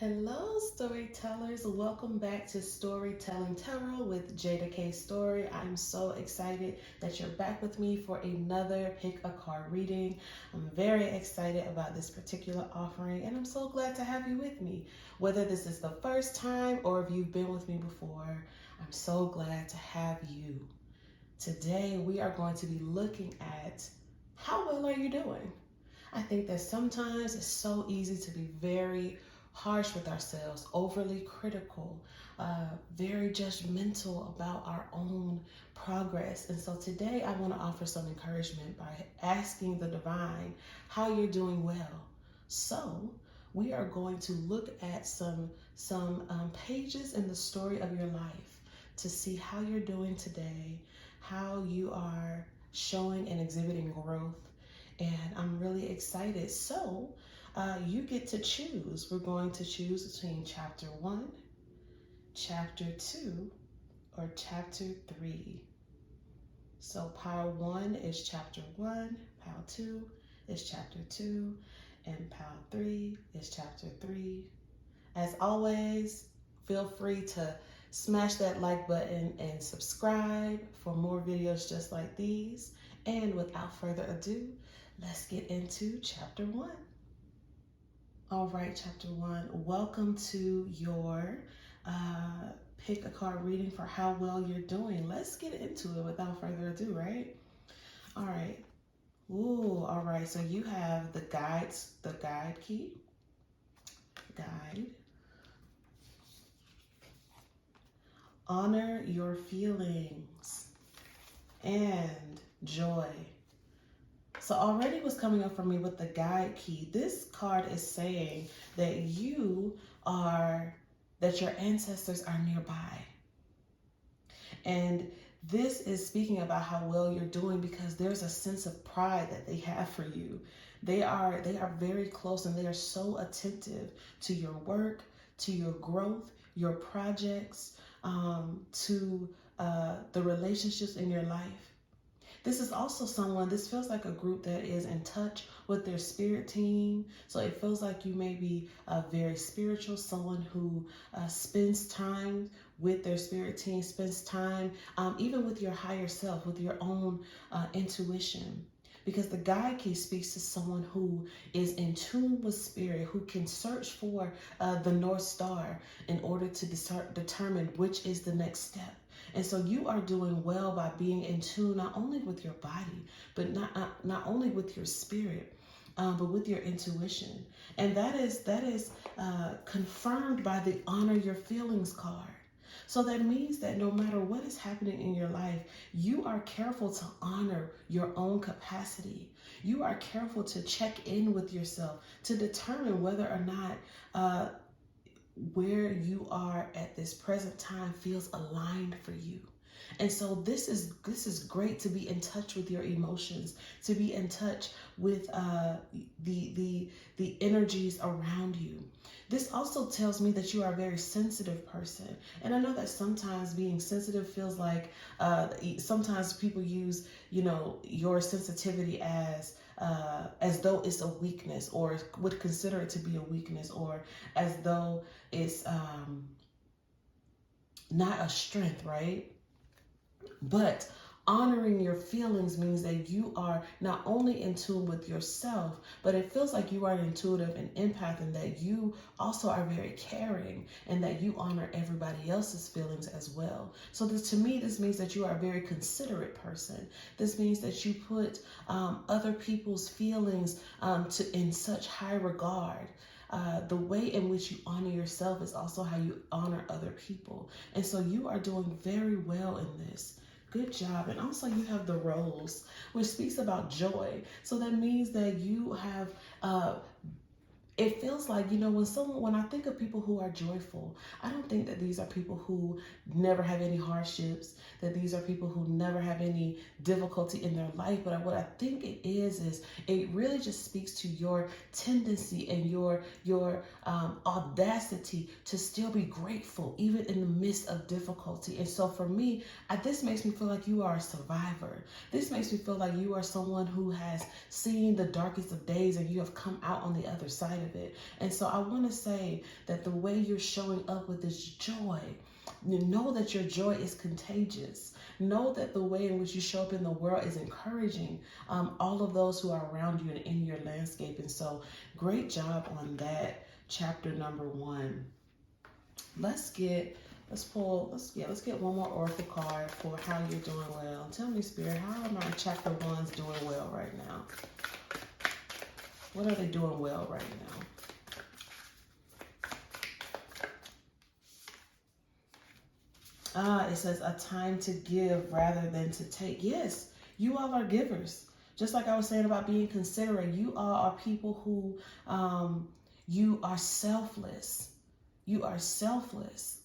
Hello, storytellers. Welcome back to Storytelling Tarot with Jeida K. Story. I'm so excited that you're back with me for another pick a card reading. I'm very excited about this particular offering, and I'm so glad to have you with me. Whether this is the first time or if you've been with me before, I'm so glad to have you. Today, we are going to be looking at how well are you doing? I think that sometimes it's so easy to be very harsh with ourselves, overly critical, very judgmental about our own progress. And so today I want to offer some encouragement by asking the divine how you're doing well. So we are going to look at some pages in the story of your life to see how you're doing today, how you are showing and exhibiting growth. And I'm really excited. So you get to choose. We're going to choose between chapter 1, chapter 2, or chapter 3. So pile 1 is chapter 1, pile 2 is chapter 2, and pile 3 is chapter 3. As always, feel free to smash that like button and subscribe for more videos just like these. And without further ado, let's get into chapter 1. All right, chapter 1. Welcome to your pick a card reading for how well you're doing. Let's get into it without further ado, right? All right. Ooh, all right. So you have the guide key, guide. Honor your feelings and joy. So already what's coming up for me with the guide key, this card is saying that your ancestors are nearby. And this is speaking about how well you're doing because there's a sense of pride that they have for you. They are very close and they are so attentive to your work, to your growth, your projects, to the relationships in your life. This is also this feels like a group that is in touch with their spirit team. So it feels like you may be very spiritual, someone who spends time with their spirit team, spends time even with your higher self, with your own intuition. Because the guide key speaks to someone who is in tune with spirit, who can search for the North Star in order to determine which is the next step. And so you are doing well by being in tune not only with your body, but not only with your spirit, but with your intuition. And that is confirmed by the honor your feelings card. So that means that no matter what is happening in your life, you are careful to honor your own capacity. You are careful to check in with yourself to determine whether or not where you are at this present time feels aligned for you. And so this is great to be in touch with your emotions, to be in touch with the energies around you. This also tells me that you are a very sensitive person. And I know that sometimes being sensitive feels like sometimes people use, your sensitivity as though it's a weakness, or would consider it to be a weakness, or as though it's not a strength, right? But honoring your feelings means that you are not only in tune with yourself, but it feels like you are intuitive and empath, and that you also are very caring, and that you honor everybody else's feelings as well. So to me, this means that you are a very considerate person. This means that you put other people's feelings in such high regard. The way in which you honor yourself is also how you honor other people. And so you are doing very well in this. Good job. And also you have the rose, which speaks about joy. So that means that you have it feels like, when I think of people who are joyful, I don't think that these are people who never have any hardships, that these are people who never have any difficulty in their life. But what I think it is it really just speaks to your tendency and your audacity to still be grateful, even in the midst of difficulty. And so for me, this makes me feel like you are a survivor. This makes me feel like you are someone who has seen the darkest of days and you have come out on the other side inside of it. And so I want to say that the way you're showing up with this joy, you know that your joy is contagious. Know that the way in which you show up in the world is encouraging all of those who are around you and in your landscape. And so great job on that, chapter number 1. Let's get one more oracle card for how you're doing well. Tell me, Spirit, how are my chapter 1s doing well right now? What are they doing well right now? It says a time to give rather than to take. Yes, you all are givers. Just like I was saying about being considerate, you all are people who, you are selfless. You are selfless.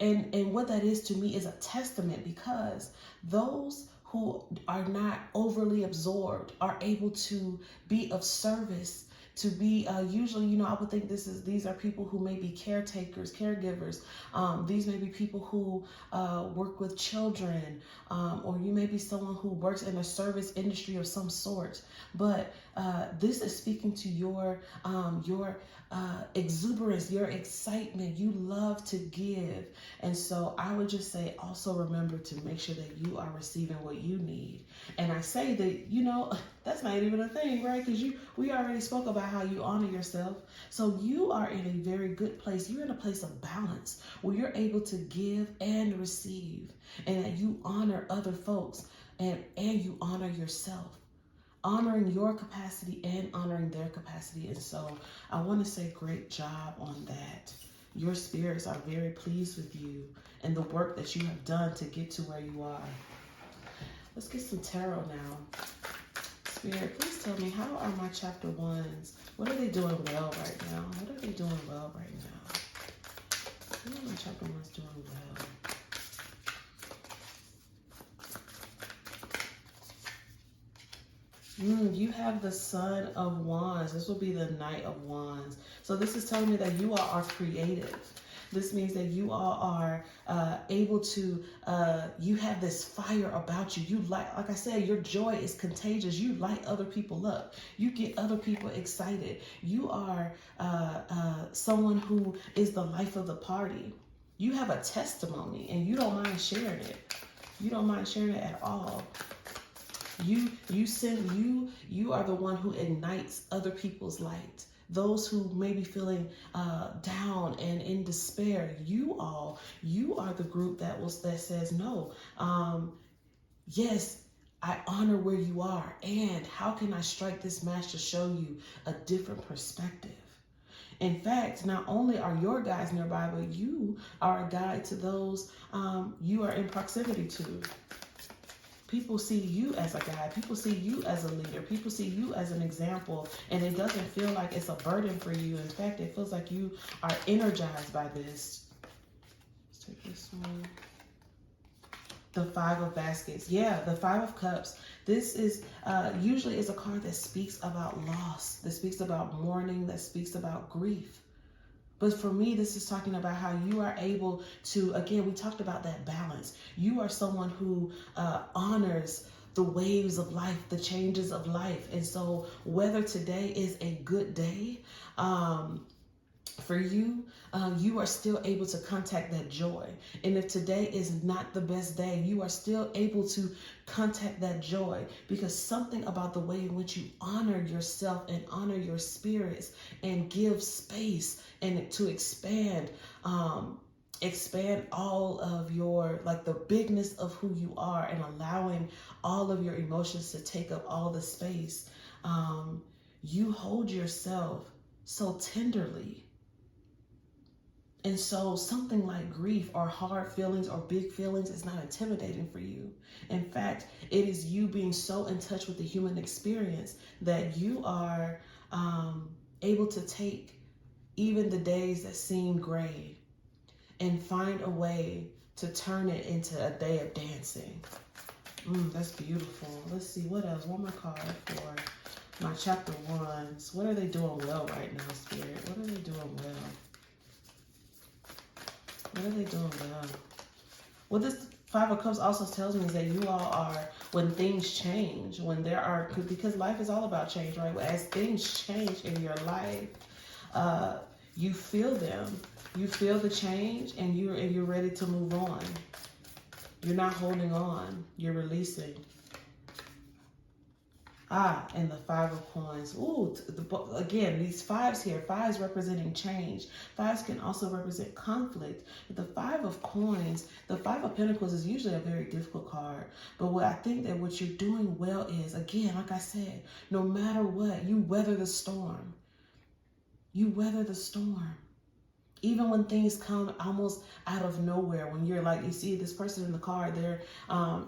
And what that is to me is a testament, because those who are not overly absorbed are able to be of service, to be usually, you know, I would think these are people who may be caretakers, caregivers. These may be people who work with children, or you may be someone who works in a service industry of some sort. But this is speaking to your exuberance, your excitement. You love to give. And so I would just say, also remember to make sure that you are receiving what you need. And I say that, you know, that's not even a thing, right? Because we already spoke about how you honor yourself. So you are in a very good place. You're in a place of balance where you're able to give and receive, and that you honor other folks and you honor yourself, honoring your capacity and honoring their capacity. And so I want to say great job on that. Your spirits are very pleased with you and the work that you have done to get to where you are. Let's get some tarot now. Spirit, please tell me, how are my chapter 1s? What are they doing well right now? What are they doing well right now? What are my chapter 1s doing well? You have the Son of Wands. This will be the Knight of Wands. So this is telling me that you all are creative. This means that you all are able to, you have this fire about you. You like I said, your joy is contagious. You light other people up. You get other people excited. You are someone who is the life of the party. You have a testimony and you don't mind sharing it. You don't mind sharing it at all. You are the one who ignites other people's light. Those who may be feeling down and in despair, you are the group that says no. Yes, I honor where you are, and how can I strike this match to show you a different perspective? In fact, not only are your guides nearby, but you are a guide to those you are in proximity to. People see you as a guide. People see you as a leader. People see you as an example. And it doesn't feel like it's a burden for you. In fact, it feels like you are energized by this. Let's take this one. The 5 of Baskets. Yeah, the 5 of Cups. This is usually is a card that speaks about loss, that speaks about mourning, that speaks about grief. But for me, this is talking about how you are able to, again, we talked about that balance. You are someone who honors the waves of life, the changes of life. And so whether today is a good day for you, you are still able to contact that joy. And if today is not the best day, you are still able to contact that joy, because something about the way in which you honor yourself and honor your spirits and give space and to expand all of your, like, the bigness of who you are, and allowing all of your emotions to take up all the space. You hold yourself so tenderly. And so something like grief or hard feelings or big feelings is not intimidating for you. In fact, it is you being so in touch with the human experience that you are able to take even the days that seem gray and find a way to turn it into a day of dancing. That's beautiful. Let's see, what else? One more card for my chapter 1s. What are they doing well right now, Spirit? What are they doing well? What are they doing well? What this 5 of Cups also tells me is that you all are, when things change, when there are, because life is all about change, right? As things change in your life, You feel them. You feel the change, and you're ready to move on. You're not holding on. You're releasing. And the Five of Coins. Ooh, again, these fives here, fives representing change. Fives can also represent conflict. But the Five of Coins, the Five of Pentacles is usually a very difficult card. But what I think that what you're doing well is, again, like I said, no matter what, you weather the storm. You weather the storm. Even when things come almost out of nowhere, when you're like, you see this person in the car, they're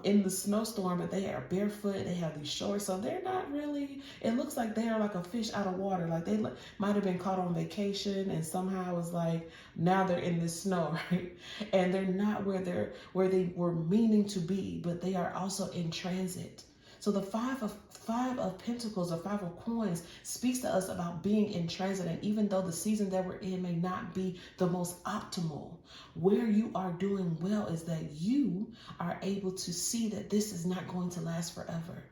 in the snowstorm, but they are barefoot, they have these shorts, so they're not really, it looks like they are like a fish out of water. Like they might have been caught on vacation, and somehow it's like, now they're in this snow, right? And they're not where they were meaning to be, but they are also in transit. So the Five of Pentacles or Five of Coins speaks to us about being in transit. And even though the season that we're in may not be the most optimal, where you are doing well is that you are able to see that this is not going to last forever.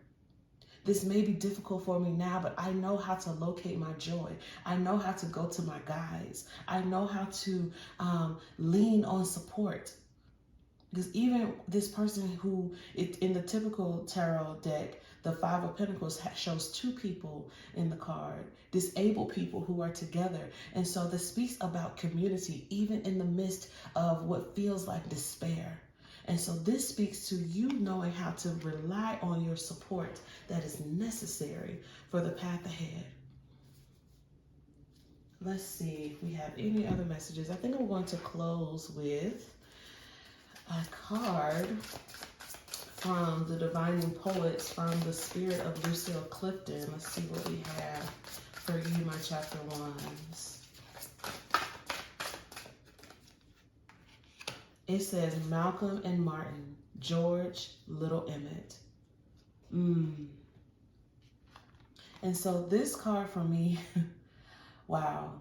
This may be difficult for me now, but I know how to locate my joy. I know how to go to my guides. I know how to lean on support. Because even this person who, in the typical tarot deck, the Five of Pentacles shows two people in the card, disabled people who are together. And so this speaks about community, even in the midst of what feels like despair. And so this speaks to you knowing how to rely on your support that is necessary for the path ahead. Let's see if we have any other messages. I think I'm going to close with a card from the Divining Poets from the Spirit of Lucille Clifton. Let's see what we have for you, my chapter ones. It says Malcolm and Martin, George, Little Emmett. And so this card for me, wow.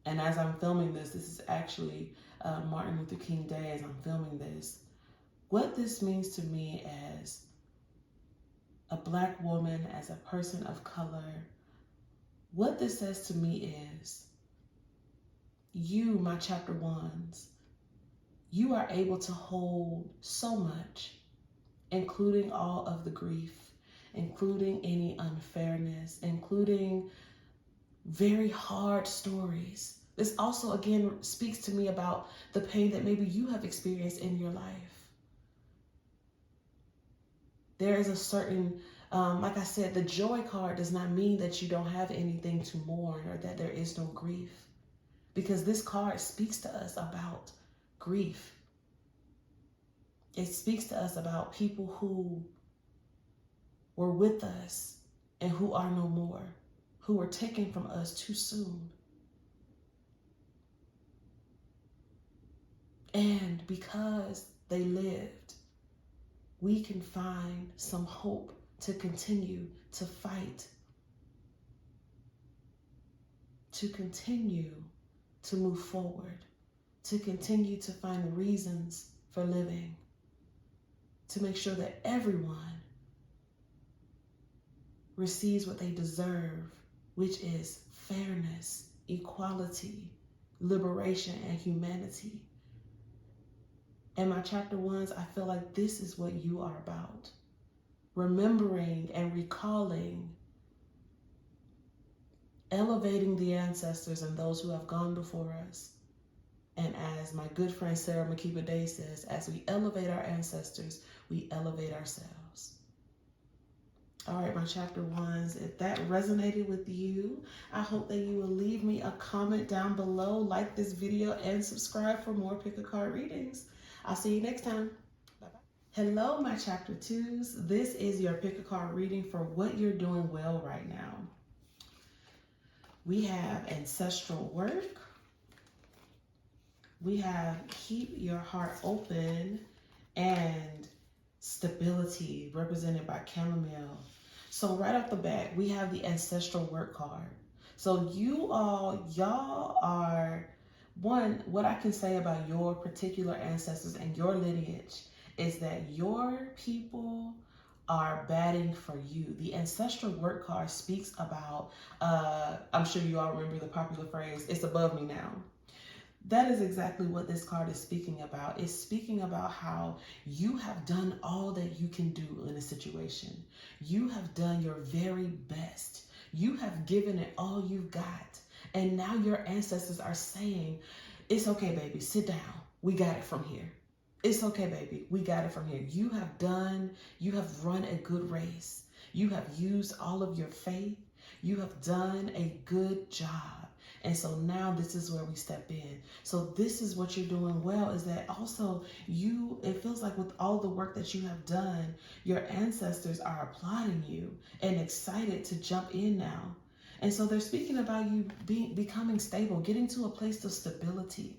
And as I'm filming this is actually Martin Luther King Day as I'm filming this. What this means to me as a Black woman, as a person of color, what this says to me is, you, my chapter ones, you are able to hold so much, including all of the grief, including any unfairness, including very hard stories. This also, again, speaks to me about the pain that maybe you have experienced in your life. There is a certain, like I said, the joy card does not mean that you don't have anything to mourn or that there is no grief. Because this card speaks to us about grief. It speaks to us about people who were with us and who are no more, who were taken from us too soon. And because they lived, we can find some hope to continue to fight, to continue to move forward, to continue to find reasons for living, to make sure that everyone receives what they deserve, which is fairness, equality, liberation, and humanity. And my chapter ones, I feel like this is what you are about. Remembering and recalling, elevating the ancestors and those who have gone before us. And as my good friend Sarah McKeever Day says, as we elevate our ancestors, we elevate ourselves. All right, my chapter ones, if that resonated with you, I hope that you will leave me a comment down below, like this video, and subscribe for more pick a card readings. I'll see you next time. Bye-bye. Hello, my chapter twos. This is your pick a card reading for what you're doing well right now. We have ancestral work. We have keep your heart open and stability, represented by chamomile. So right off the bat, we have the ancestral work card. So y'all are, one, what I can say about your particular ancestors and your lineage is that your people are batting for you. The ancestral work card speaks about, I'm sure you all remember the popular phrase, it's above me now. That is exactly what this card is speaking about. It's speaking about how you have done all that you can do in a situation. You have done your very best. You have given it all you've got. And now your ancestors are saying, it's okay, baby, sit down. We got it from here. It's okay, baby. We got it from here. You have run a good race. You have used all of your faith. You have done a good job. And so now this is where we step in. So this is what you're doing well, is that also it feels like with all the work that you have done, your ancestors are applauding you and excited to jump in now. And so they're speaking about you becoming stable, getting to a place of stability.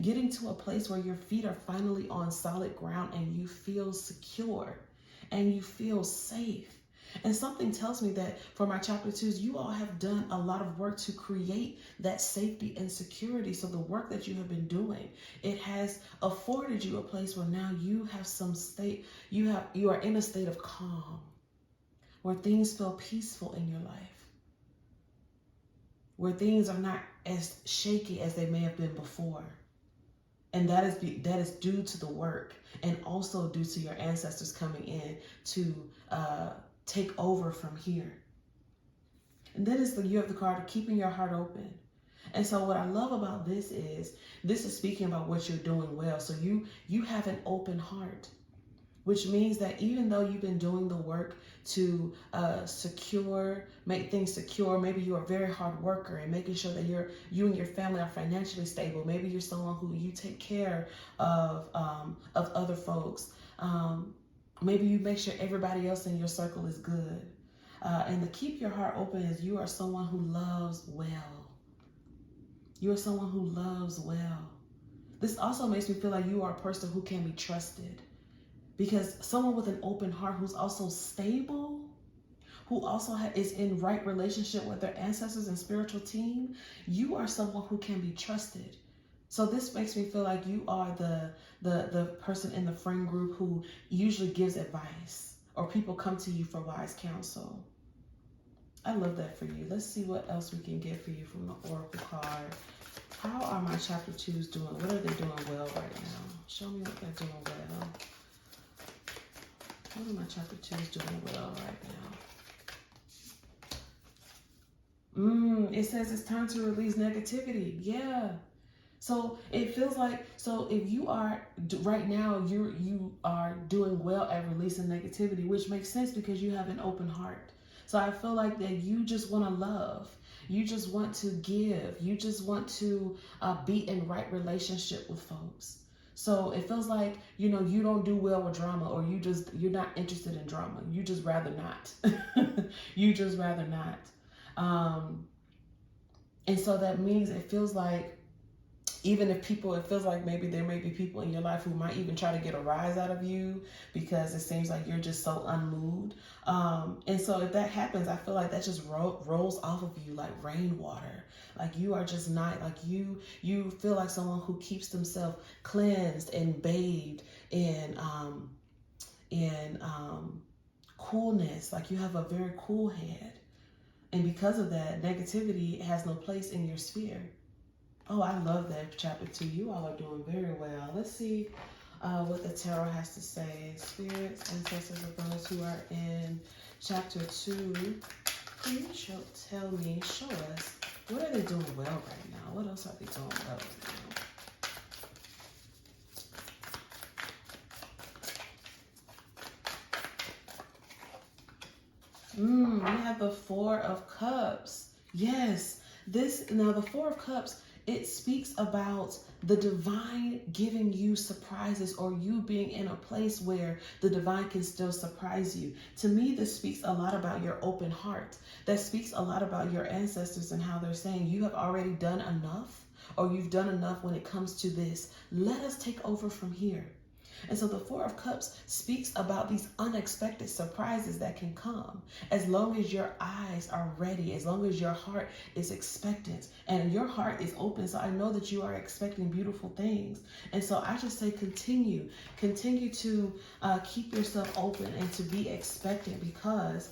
Getting to a place where your feet are finally on solid ground and you feel secure and you feel safe. And something tells me that for my chapter 2s, you all have done a lot of work to create that safety and security. So the work that you have been doing, it has afforded you a place where now you have some state, you are in a state of calm, where things feel peaceful in your life, where things are not as shaky as they may have been before. And that is due to the work, and also due to your ancestors coming in to take over from here. And then you have the card of keeping your heart open. And so what I love about this is speaking about what you're doing well. So you have an open heart, which means that even though you've been doing the work to make things secure, maybe you're a very hard worker and making sure that you and your family are financially stable. Maybe you're someone who you take care of other folks. Maybe you make sure everybody else in your circle is good. And to keep your heart open is you are someone who loves well. You are someone who loves well. This also makes me feel like you are a person who can be trusted. Because someone with an open heart who's also stable, who also is in right relationship with their ancestors and spiritual team, you are someone who can be trusted. So this makes me feel like you are the person in the friend group who usually gives advice, or people come to you for wise counsel. I love that for you. Let's see what else we can get for you from the Oracle card. How are my chapter 2s doing? What are they doing well right now? Show me what they're doing well. What are my chapter 2s doing well right now? It says it's time to release negativity. Yeah. So it feels like, if you are, right now, you are doing well at releasing negativity, which makes sense because you have an open heart. So I feel like that you just want to love. You just want to give. You just want to be in right relationship with folks. So it feels like, you don't do well with drama, or you're not interested in drama. You just rather not. You just rather not. And so that means it feels like, even if it feels like maybe there may be people in your life who might even try to get a rise out of you because it seems like you're just so unmoved. And so if that happens, I feel like that just rolls off of you like rainwater. Like you are just not, like you feel like someone who keeps themselves cleansed and bathed in coolness. Like you have a very cool head. And because of that, negativity has no place in your sphere. Oh, I love that chapter 2. You all are doing very well. Let's see what the tarot has to say. Spirits, ancestors of those who are in chapter 2. Please show us, what are they doing well right now? What else are they doing well right now? We have the 4 of Cups. Yes, the 4 of Cups, it speaks about the divine giving you surprises, or you being in a place where the divine can still surprise you. To me, this speaks a lot about your open heart. That speaks a lot about your ancestors and how they're saying you have already done enough, or you've done enough when it comes to this. Let us take over from here. And so the Four of Cups speaks about these unexpected surprises that can come as long as your eyes are ready, as long as your heart is expectant and your heart is open. So I know that you are expecting beautiful things. And so I just say continue to keep yourself open and to be expectant, because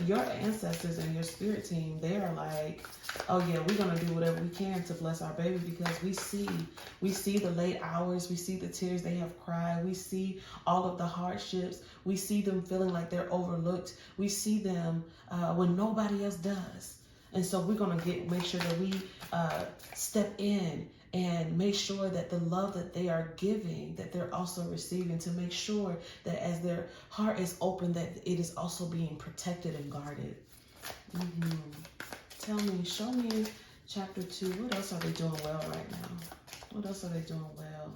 your ancestors and your spirit team, they are like, oh yeah, we're gonna do whatever we can to bless our baby, because we see the late hours, we see the tears they have cried, we see all of the hardships, we see them feeling like they're overlooked, we see them when nobody else does. And so we're gonna make sure that we step in and make sure that the love that they are giving, that they're also receiving, to make sure that as their heart is open, that it is also being protected and guarded. Tell me, show me chapter 2. What else are they doing well right now? What else are they doing well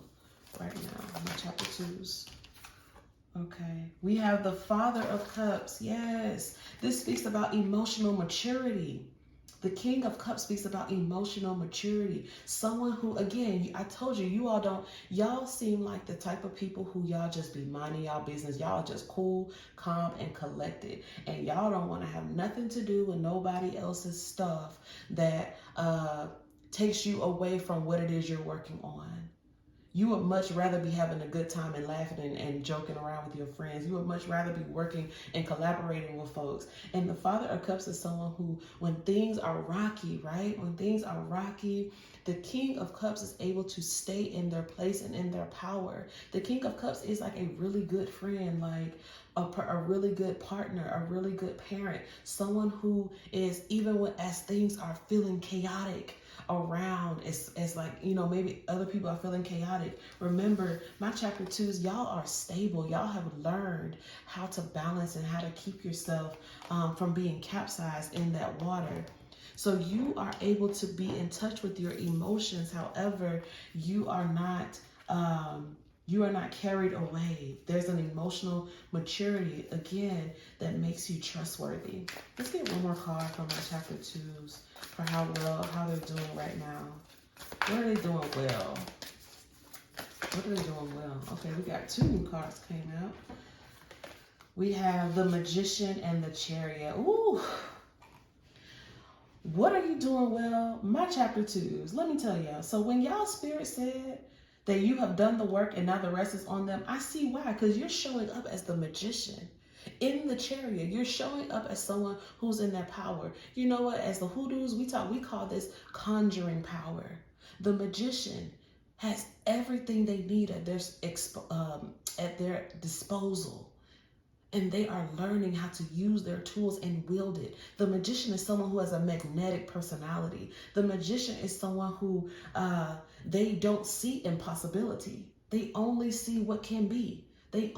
right now? My chapter 2s. Okay. We have the Father of Cups. Yes. This speaks about emotional maturity. The King of Cups speaks about emotional maturity. Someone who, again, I told you, y'all seem like the type of people who y'all just be minding y'all business. Y'all just cool, calm, and collected. And y'all don't want to have nothing to do with nobody else's stuff that takes you away from what it is you're working on. You would much rather be having a good time and laughing and joking around with your friends. You would much rather be working and collaborating with folks. And the Father of Cups is someone who, when things are rocky, right? When things are rocky, the King of Cups is able to stay in their place and in their power. The King of Cups is like a really good friend, like a really good partner, a really good parent, someone who is, even as things are feeling chaotic around, it's like, maybe other people are feeling chaotic. Remember, my chapter 2s, y'all are stable. Y'all have learned how to balance and how to keep yourself from being capsized in that water. So you are able to be in touch with your emotions. However, you are not carried away. There's an emotional maturity, again, that makes you trustworthy. Let's get one more card from my chapter 2s for how they're doing right now. What are they doing well? What are they doing well? Okay, we got 2 new cards came out. We have the Magician and the Chariot. Ooh. What are you doing well? My chapter 2s, let me tell y'all. So when y'all spirit said that you have done the work and now the rest is on them, I see why. Because you're showing up as the Magician. In the Chariot, you're showing up as someone who's in their power. You know what? As the hoodoos, we call this conjuring power. The Magician has everything they need at their disposal. And they are learning how to use their tools and wield it. The Magician is someone who has a magnetic personality. The Magician is someone who they don't see impossibility. They only see what can be. They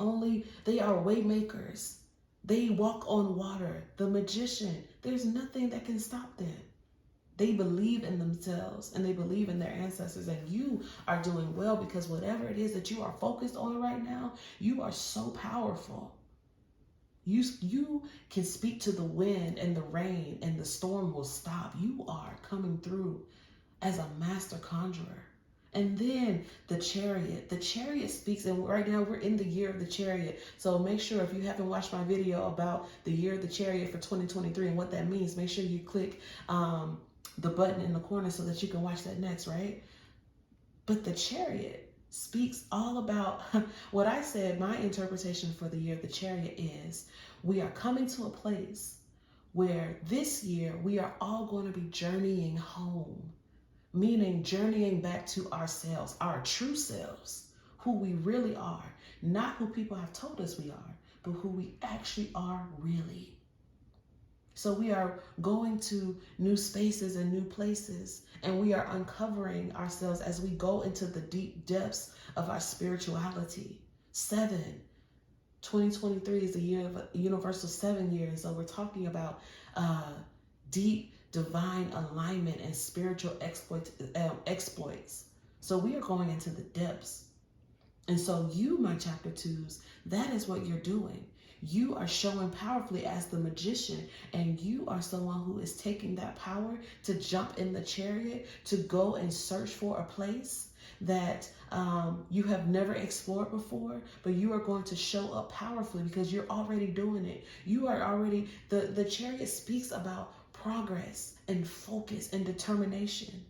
are way makers. They walk on water. The Magician, there's nothing that can stop them. They believe in themselves and they believe in their ancestors, and you are doing well because whatever it is that you are focused on right now, you are so powerful. You can speak to the wind and the rain and the storm will stop. You are coming through as a master conjurer. And then the Chariot speaks, and right now we're in the year of the Chariot. So make sure, if you haven't watched my video about the year of the Chariot for 2023 and what that means, make sure you click the button in the corner so that you can watch that next, right? But the Chariot speaks all about what I said. My interpretation for the year of the Chariot is we are coming to a place where this year we are all going to be journeying home, meaning journeying back to ourselves, our true selves, who we really are, not who people have told us we are, but who we actually are really. So we are going to new spaces and new places, and we are uncovering ourselves as we go into the deep depths of our spirituality. 2023 is the year of a universal 7 years. So we're talking about deep divine alignment and spiritual exploits. So we are going into the depths. And so you, my chapter 2s, that is what you're doing. You are showing powerfully as the Magician, and you are someone who is taking that power to jump in the Chariot, to go and search for a place, that you have never explored before, but you are going to show up powerfully because you're already doing it. You are already, the chariot speaks about progress and focus and determination.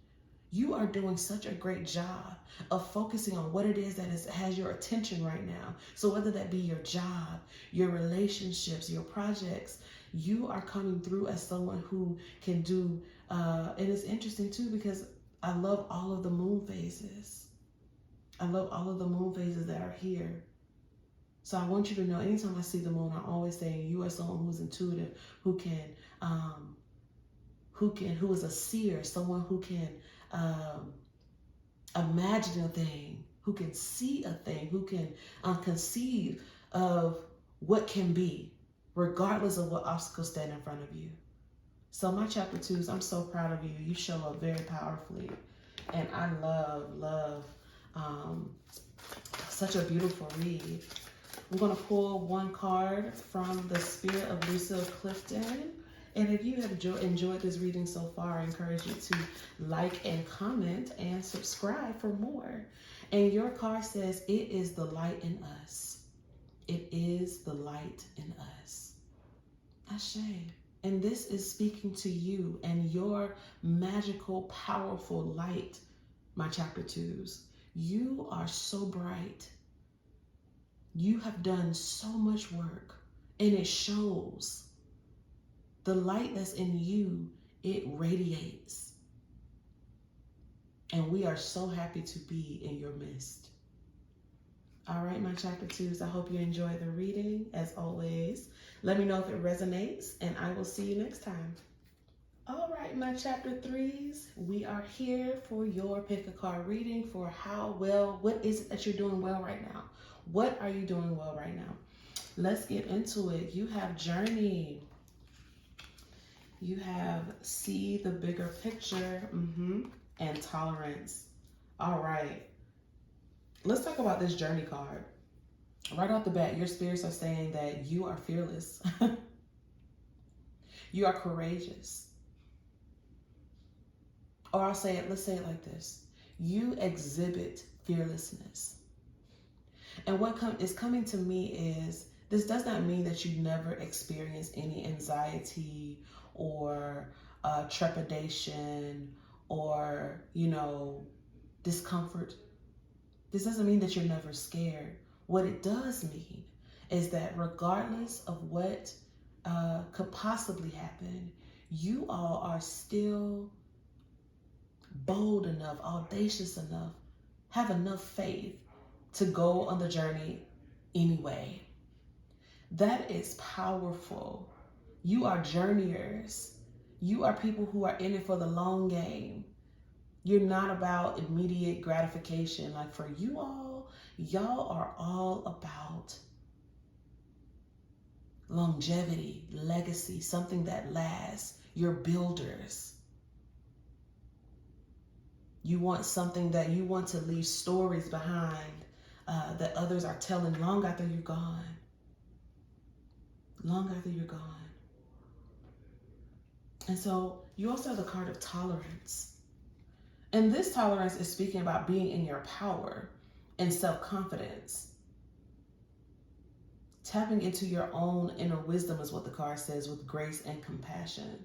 You are doing such a great job of focusing on what it is that has your attention right now. So whether that be your job, your relationships, your projects, you are coming through as someone who can do, and it's interesting too, because I love all of the moon phases. I love all of the moon phases that are here. So I want you to know, anytime I see the moon, I always say you are someone who's intuitive, who is a seer, someone who can imagine a thing, who can see a thing, who can conceive of what can be, regardless of what obstacles stand in front of you. So my chapter 2s, I'm so proud of you. You show up very powerfully. And I love such a beautiful read. I'm going to pull one card from the Spirit of Lucille Clifton. And if you have enjoyed this reading so far, I encourage you to like and comment and subscribe for more. And your card says, it is the light in us. It is the light in us. Ashe. And this is speaking to you and your magical, powerful light, my chapter 2s. You are so bright. You have done so much work, and it shows. The light that's in you, it radiates. And we are so happy to be in your midst. All right, my chapter 2s, I hope you enjoyed the reading. As always, let me know if it resonates, and I will see you next time. All right, my chapter 3s, we are here for your pick a card reading for what is it that you're doing well right now? What are you doing well right now? Let's get into it. You have journey. You have see the bigger picture, and tolerance. All right. Let's talk about this journey card. Right off the bat, your spirits are saying that you are fearless. You are courageous. Or let's say it like this. You exhibit fearlessness. And what is coming to me is, this does not mean that you never experience any anxiety or trepidation or, discomfort. This doesn't mean that you're never scared. What it does mean is that regardless of what could possibly happen, you all are still bold enough, audacious enough, have enough faith to go on the journey anyway. That is powerful. You are journeyers. You are people who are in it for the long game. You're not about immediate gratification. Like for you all, y'all are all about longevity, legacy, something that lasts. You're builders. You want something that you want to leave stories behind that others are telling long after you're gone. Long after you're gone. And so you also have the card of tolerance. And this tolerance is speaking about being in your power and self-confidence. Tapping into your own inner wisdom is what the card says, with grace and compassion.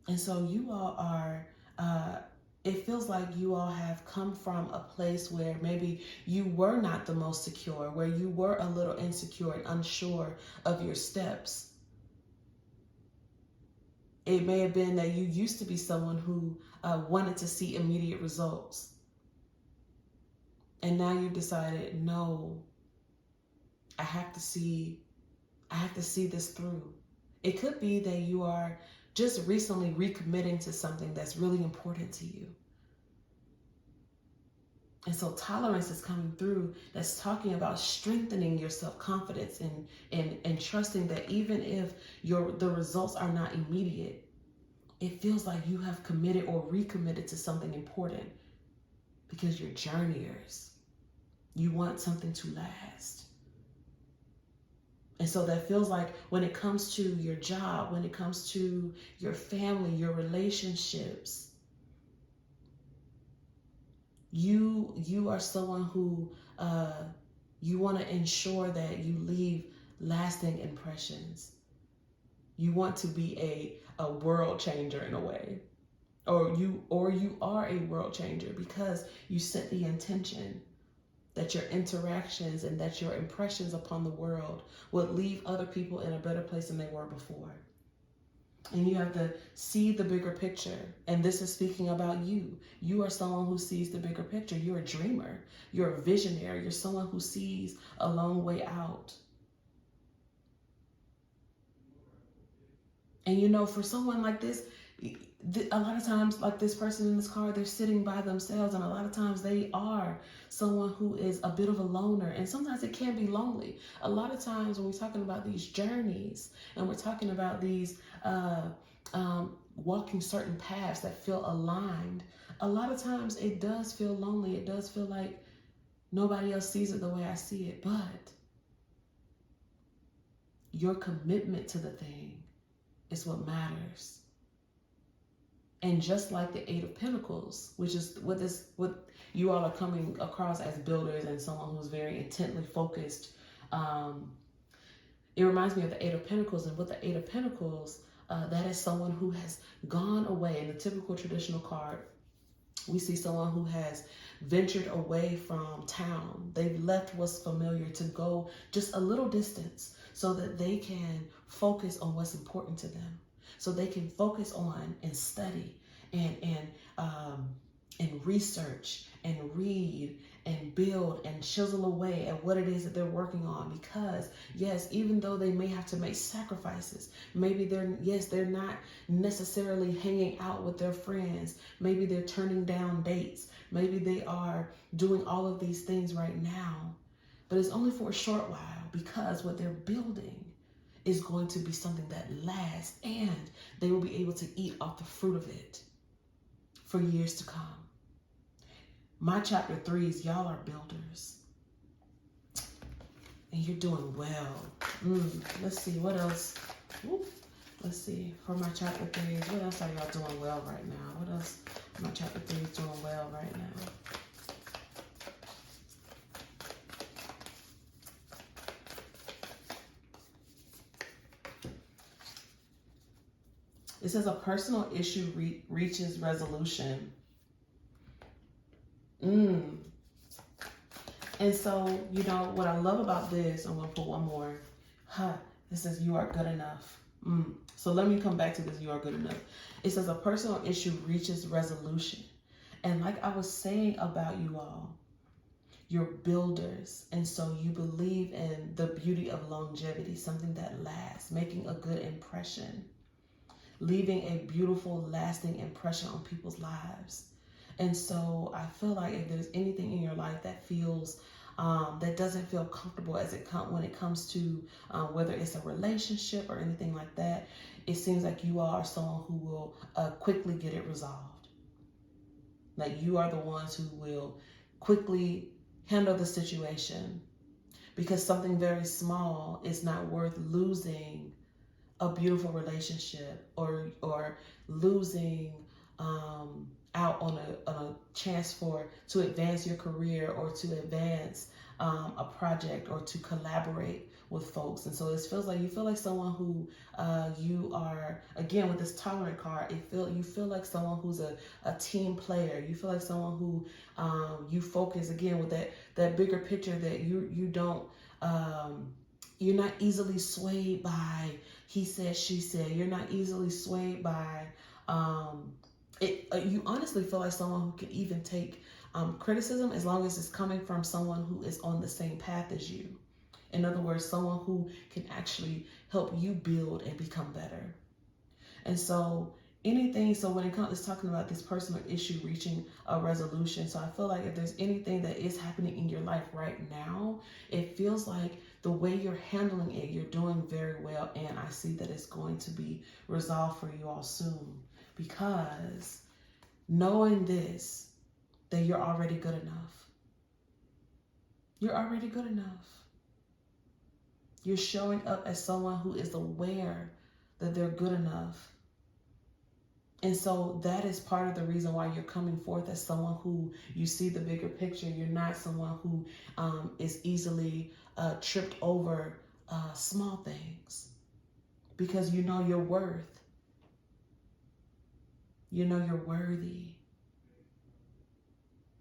And so you all are, it feels like you all have come from a place where maybe you were not the most secure, where you were a little insecure and unsure of your steps. It may have been that you used to be someone who wanted to see immediate results. And now you've decided, no, I have to see this through. It could be that you are just recently recommitting to something that's really important to you. And so tolerance is coming through, that's talking about strengthening your self-confidence and trusting that even if the results are not immediate, it feels like you have committed or recommitted to something important because you're journeyers. You want something to last. And so that feels like when it comes to your job, when it comes to your family, your relationships, You are someone who you want to ensure that you leave lasting impressions. You want to be a world changer in a way. Or you are a world changer because you set the intention that your interactions and that your impressions upon the world would leave other people in a better place than they were before. And you have to see the bigger picture. And this is speaking about you. You are someone who sees the bigger picture. You're a dreamer. You're a visionary. You're someone who sees a long way out. And you know, for someone like this, a lot of times, like this person in this car, they're sitting by themselves, and a lot of times they are someone who is a bit of a loner, and sometimes it can be lonely. A lot of times when we're talking about these journeys and we're talking about these walking certain paths that feel aligned, a lot of times it does feel lonely. It does feel like nobody else sees it the way I see it, but your commitment to the thing is what matters. And just like the Eight of Pentacles, which is what you all are coming across as builders and someone who's very intently focused, it reminds me of the Eight of Pentacles. And with the Eight of Pentacles, that is someone who has gone away. In the typical traditional card, we see someone who has ventured away from town. They've left what's familiar to go just a little distance so that they can focus on what's important to them. So they can focus on and study and research and read and build and chisel away at what it is that they're working on. Because yes, even though they may have to make sacrifices, maybe they're not necessarily hanging out with their friends. Maybe they're turning down dates. Maybe they are doing all of these things right now, but it's only for a short while, because what they're building is going to be something that lasts, and they will be able to eat off the fruit of it for years to come. My chapter 3 is y'all are builders, and you're doing well. Let's see what else. Let's see for my chapter 3s. What else are y'all doing well right now? What else? My chapter 3 is doing well right now. It says a personal issue reaches resolution. And so, you know, what I love about this, I'm going to put one more. It says you are good enough. So let me come back to this, you are good enough. It says a personal issue reaches resolution. And like I was saying about you all, you're builders. And so you believe in the beauty of longevity, something that lasts, making a good impression, leaving a beautiful, lasting impression on people's lives. And so I feel like if there's anything in your life that feels, that doesn't feel comfortable when it comes to whether it's a relationship or anything like that, it seems like you are someone who will quickly get it resolved. Like you are the ones who will quickly handle the situation, because something very small is not worth losing a beautiful relationship or losing out on a chance to advance your career or to advance a project or to collaborate with folks. And so it feels like you feel like someone who you are, again, with this tolerant card, you feel like someone who's a team player. You feel like someone who you focus, again, with that bigger picture, that you don't, you're not easily swayed by he said, she said. You're not easily swayed by you honestly feel like someone who can even take criticism as long as it's coming from someone who is on the same path as you. In other words, someone who can actually help you build and become better. And so when it comes to talking about this personal issue reaching a resolution, so I feel like if there's anything that is happening in your life right now, it feels like the way you're handling it, you're doing very well, and I see that it's going to be resolved for you all soon, because knowing this, that you're already good enough. You're already good enough. You're showing up as someone who is aware that they're good enough. And so that is part of the reason why you're coming forth as someone who you see the bigger picture. You're not someone who is easily tripped over small things, because you know your worth. You know you're worthy.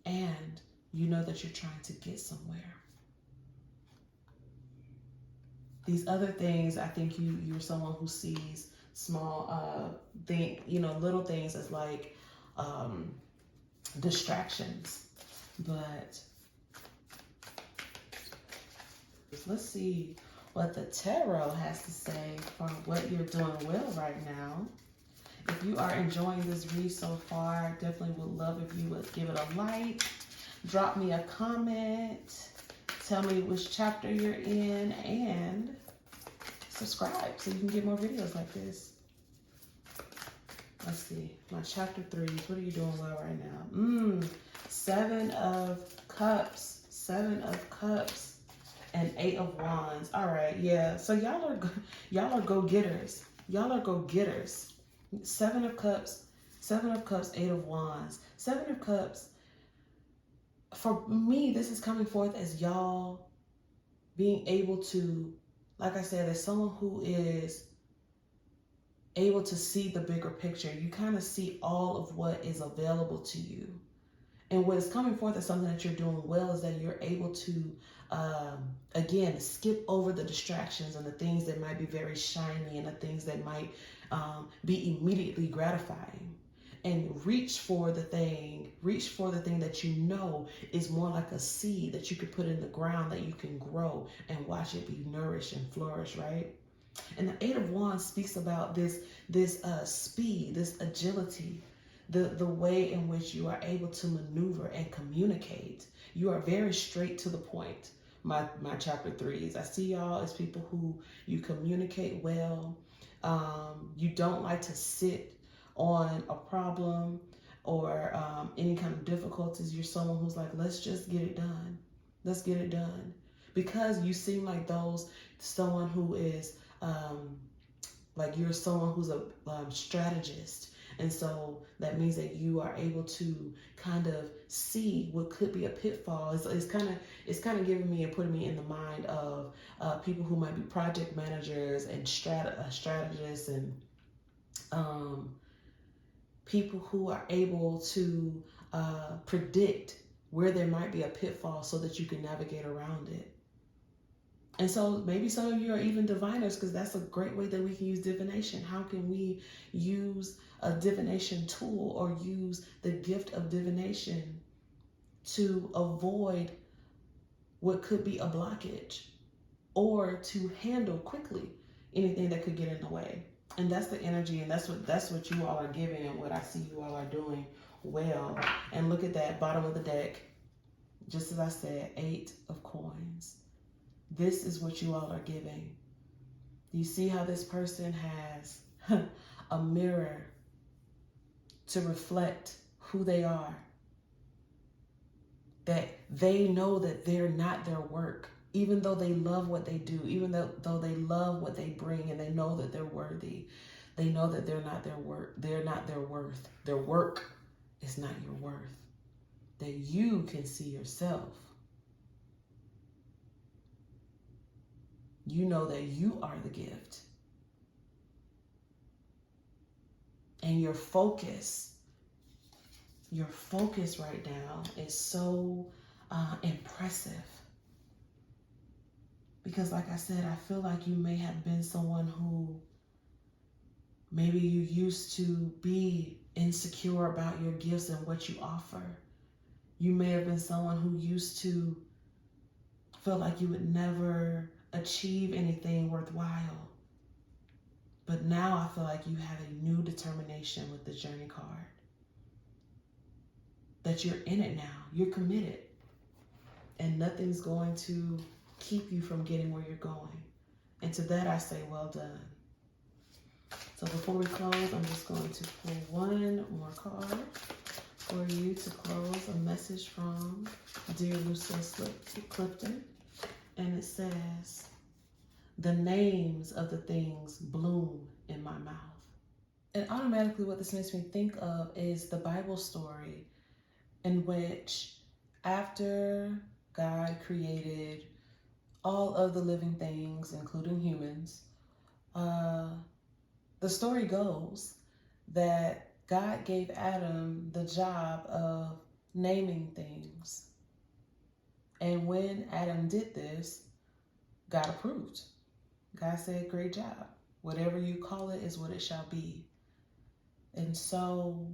And you know that you're trying to get somewhere. These other things, I think you're someone who sees small little things as like distractions. But let's see what the tarot has to say for what you're doing well right now. If you are enjoying this read so far, definitely would love if you would give it a like, drop me a comment, tell me which chapter you're in, and subscribe so you can get more videos like this. Let's see, my chapter 3, what are you doing well right now? 7 of Cups, 7 of Cups, and 8 of Wands. All right, yeah, so y'all are go-getters. Y'all are go-getters. 7 of Cups, 8 of Wands. 7 of Cups, for me, this is coming forth as y'all being able to, like I said, as someone who is able to see the bigger picture. You kind of see all of what is available to you. And what is coming forth as something that you're doing well is that you're able to, again, skip over the distractions and the things that might be very shiny and the things that might be immediately gratifying, and reach for the thing that you know is more like a seed that you could put in the ground that you can grow and watch it be nourished and flourish, right? And the 8 of Wands speaks about this speed, this agility, the way in which you are able to maneuver and communicate. You are very straight to the point. My chapter 3s, I see y'all as people who you communicate well. You don't like to sit on a problem or any kind of difficulties. You're someone who's like, let's just get it done. Let's get it done. Because you seem like someone who is like you're someone who's a strategist. And so that means that you are able to kind of see what could be a pitfall. It's kind of giving me and putting me in the mind of people who might be project managers and strategists and people who are able to predict where there might be a pitfall so that you can navigate around it. And so maybe some of you are even diviners, because that's a great way that we can use divination. How can we use a divination tool or use the gift of divination to avoid what could be a blockage or to handle quickly anything that could get in the way? And that's the energy, and that's what you all are giving and what I see you all are doing well. And look at that bottom of the deck, just as I said, 8 of coins. This is what you all are giving. You see how this person has a mirror to reflect who they are. That they know that they're not their work, even though they love what they do, even though they love what they bring, and they know that they're worthy. They know that they're not their work. They're not their worth. Their work is not your worth. That you can see yourself. You know that you are the gift. And your focus right now is so impressive. Because like I said, I feel like you may have been someone who maybe you used to be insecure about your gifts and what you offer. You may have been someone who used to feel like you would never achieve anything worthwhile. But now I feel like you have a new determination with the journey card. That you're in it now. You're committed. And nothing's going to keep you from getting where you're going. And to that I say, well done. So before we close, I'm just going to pull one more card for you to close. A message from Dear Lucille Clifton. And it says, the names of the things bloom in my mouth. And automatically what this makes me think of is the Bible story in which after God created all of the living things, including humans, the story goes that God gave Adam the job of naming things. And when Adam did this, God approved. God said, great job. Whatever you call it is what it shall be. And so,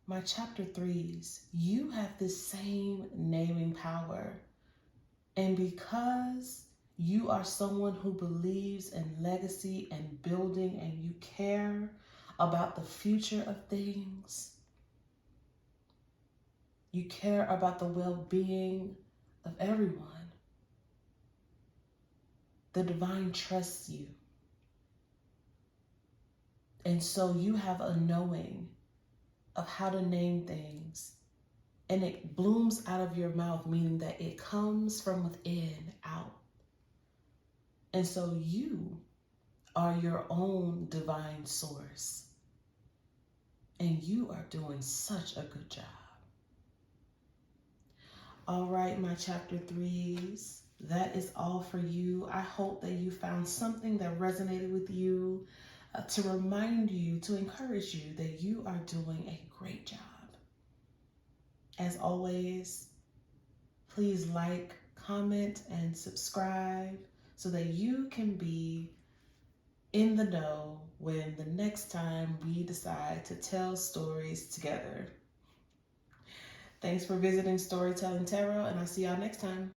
my chapter 3s, you have this same naming power. And because you are someone who believes in legacy and building and you care about the future of things, you care about the well-being of everyone, the divine trusts you. And so you have a knowing of how to name things. And it blooms out of your mouth, meaning that it comes from within out. And so you are your own divine source. And you are doing such a good job. All right, my chapter 3s, that is all for you. I hope that you found something that resonated with you to remind you, to encourage you that you are doing a great job. As always, please like, comment, and subscribe so that you can be in the know when the next time we decide to tell stories together. Thanks for visiting Storytelling Tarot, and I'll see y'all next time.